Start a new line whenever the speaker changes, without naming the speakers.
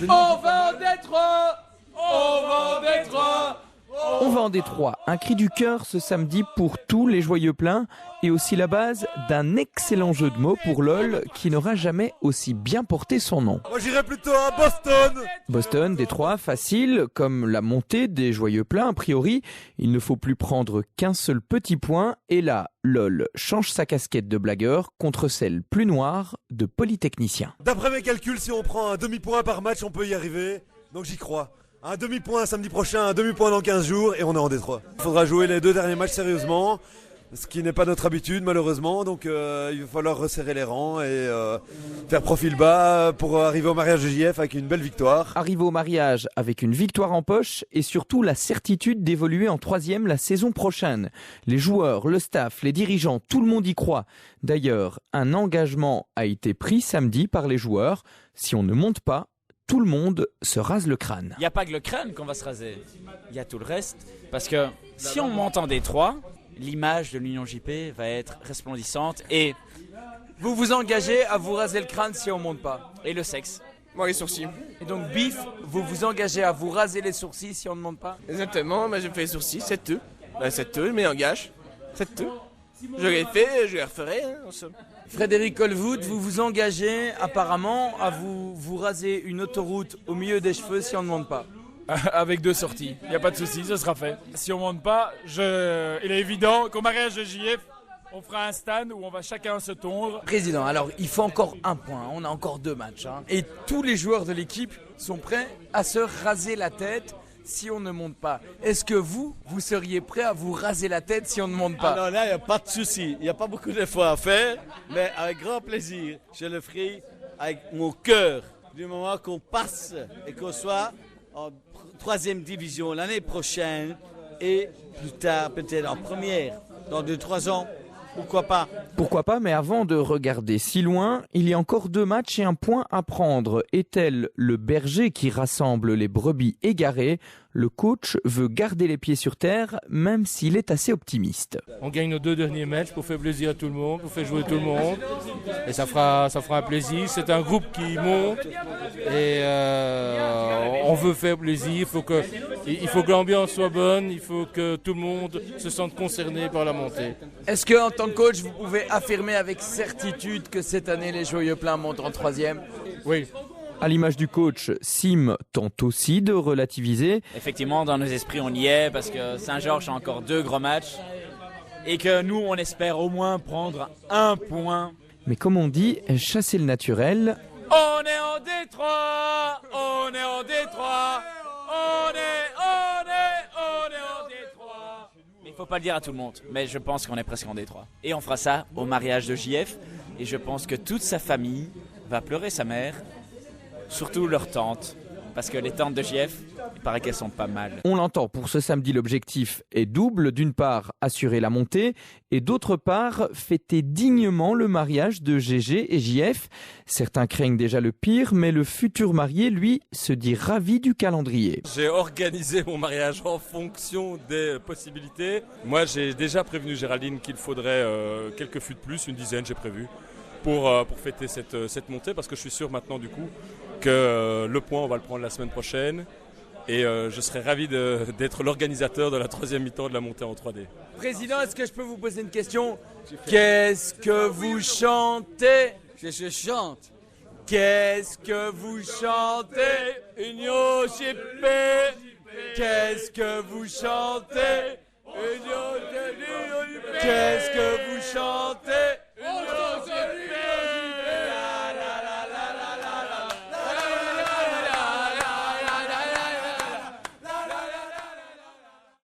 On va en Détroit! On va en Détroit!
On va en Détroit, un cri du cœur ce samedi pour tous les joyeux pleins et aussi la base d'un excellent jeu de mots pour LOL qui n'aura jamais aussi bien porté son nom.
Moi j'irais plutôt à Boston.
Boston, Détroit, facile, comme la montée des joyeux pleins, a priori, il ne faut plus prendre qu'un seul petit point et là, LOL change sa casquette de blagueur contre celle plus noire de polytechnicien.
D'après mes calculs, si on prend un demi-point par match, on peut y arriver, donc j'y crois. Un demi-point samedi prochain, un demi-point dans 15 jours et on est en Détroit. Il faudra jouer les 2 derniers matchs sérieusement, ce qui n'est pas notre habitude malheureusement, donc il va falloir resserrer les rangs et faire profil bas pour arriver au mariage de JF avec une belle victoire.
Arriver au mariage avec une victoire en poche et surtout la certitude d'évoluer en 3e la saison prochaine. Les joueurs, le staff, les dirigeants, tout le monde y croit. D'ailleurs, un engagement a été pris samedi par les joueurs. Si on ne monte pas, tout le monde se rase le crâne.
Il n'y a pas que le crâne qu'on va se raser, il y a tout le reste. Parce que si on monte en Détroit, l'image de l'Union JP va être resplendissante et
Vous vous engagez à vous raser le crâne si on monte pas.
le sexe.
Moi, les sourcils.
Et donc, Bif, vous vous engagez à vous raser les sourcils si on ne monte pas.
Exactement, mais je fais les sourcils, c'est tout. C'est tout, je m'engage. C'est tout. Je l'ai fait, je le referai. En somme.
Frédéric Colvoud, vous vous engagez apparemment à vous raser une autoroute au milieu des cheveux si on ne monte pas.
Avec 2 sorties, il n'y a pas de souci, ce sera fait. Si on ne monte pas, il est évident qu'au mariage de JF, on fera un stand où on va chacun se tondre.
Président, alors il faut encore un point, on a encore 2 matchs. Et tous les joueurs de l'équipe sont prêts à se raser la tête si on ne monte pas. Est-ce que vous seriez prêt à vous raser la tête si on ne monte pas?
Alors là, il n'y a pas de souci. Il n'y a pas beaucoup d'efforts à faire, mais avec grand plaisir. Je le ferai avec mon cœur du moment qu'on passe et qu'on soit en 3e division l'année prochaine et plus tard peut-être en première dans 2-3 ans. Pourquoi pas?
Pourquoi pas, mais avant de regarder si loin, il y a encore 2 matchs et un point à prendre. Et tel le berger qui rassemble les brebis égarées, le coach veut garder les pieds sur terre, même s'il est assez optimiste.
On gagne nos 2 derniers matchs pour faire plaisir à tout le monde, pour faire jouer tout le monde. Et ça fera un plaisir. C'est un groupe qui monte et on veut faire plaisir. Il faut que l'ambiance soit bonne, il faut que tout le monde se sente concerné par la montée.
Est-ce que en tant que coach, vous pouvez affirmer avec certitude que cette année, les Joyeux Pleins montent en 3e?
Oui.
À l'image du coach, Sim tente aussi de relativiser.
Effectivement, dans nos esprits, on y est parce que Saint-Georges a encore 2 gros matchs et que nous, on espère au moins prendre 1 point.
Mais comme on dit, chasser le naturel.
On est en Détroit! On est en Détroit! On est en Détroit!
Mais il ne faut pas le dire à tout le monde, mais je pense qu'on est presque en Détroit. Et on fera ça au mariage de JF et je pense que toute sa famille va pleurer sa mère. Surtout leurs tantes, parce que les tantes de JF, il paraît qu'elles sont pas mal.
On l'entend, pour ce samedi, l'objectif est double. D'une part, assurer la montée et d'autre part, fêter dignement le mariage de GG et JF. Certains craignent déjà le pire, mais le futur marié, lui, se dit ravi du calendrier.
J'ai organisé mon mariage en fonction des possibilités. Moi, j'ai déjà prévenu Géraldine qu'il faudrait quelques fûts de plus, une dizaine j'ai prévu, pour fêter cette montée, parce que je suis sûr maintenant du coup que le point on va le prendre la semaine prochaine et je serais ravi d'être l'organisateur de la 3e mi-temps de la montée en 3D.
Président, est-ce que je peux vous poser une question? Qu'est-ce que vous chantez?
Je chante.
Qu'est-ce que vous chantez?
Union JP.
Qu'est-ce que vous chantez? Qu'est-ce que vous chantez?